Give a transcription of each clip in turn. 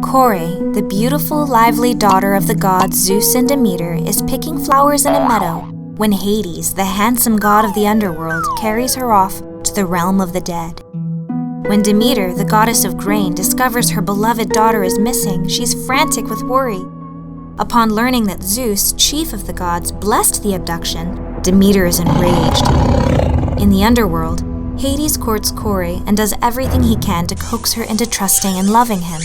Kore, the beautiful, lively daughter of the gods Zeus and Demeter, is picking flowers in a meadow when Hades, the handsome god of the underworld, carries her off to the realm of the dead. When Demeter, the goddess of grain, discovers her beloved daughter is missing, she's frantic with worry. Upon learning that Zeus, chief of the gods, blessed the abduction, Demeter is enraged. In the underworld, Hades courts Kore and does everything he can to coax her into trusting and loving him.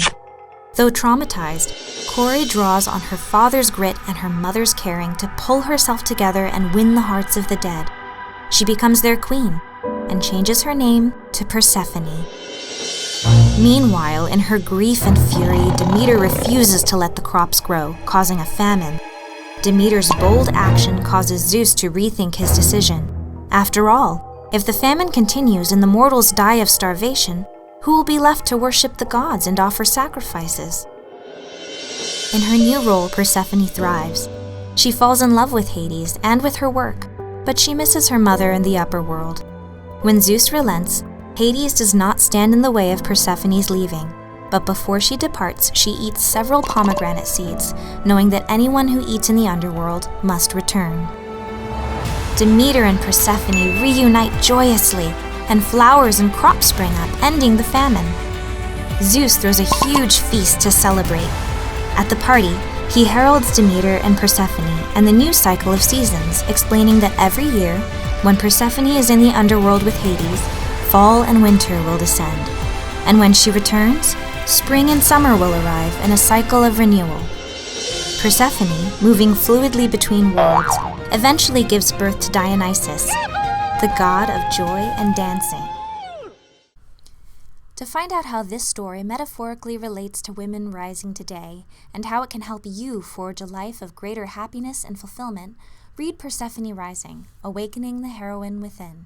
Though traumatized, Kore draws on her father's grit and her mother's caring to pull herself together and win the hearts of the dead. She becomes their queen and changes her name to Persephone. Meanwhile, in her grief and fury, Demeter refuses to let the crops grow, causing a famine. Demeter's bold action causes Zeus to rethink his decision. After all, if the famine continues and the mortals die of starvation, who will be left to worship the gods and offer sacrifices? In her new role, Persephone thrives. She falls in love with Hades and with her work, but she misses her mother in the upper world. When Zeus relents, Hades does not stand in the way of Persephone's leaving, but before she departs, she eats several pomegranate seeds, knowing that anyone who eats in the underworld must return. Demeter and Persephone reunite joyously, and flowers and crops spring up, ending the famine. Zeus throws a huge feast to celebrate. At the party, he heralds Demeter and Persephone and the new cycle of seasons, explaining that every year, when Persephone is in the underworld with Hades, fall and winter will descend. And when she returns, spring and summer will arrive in a cycle of renewal. Persephone, moving fluidly between worlds, eventually gives birth to Dionysus, the god of joy and dancing. To find out how this story metaphorically relates to women rising today and how it can help you forge a life of greater happiness and fulfillment, read Persephone Rising, Awakening the Heroine Within.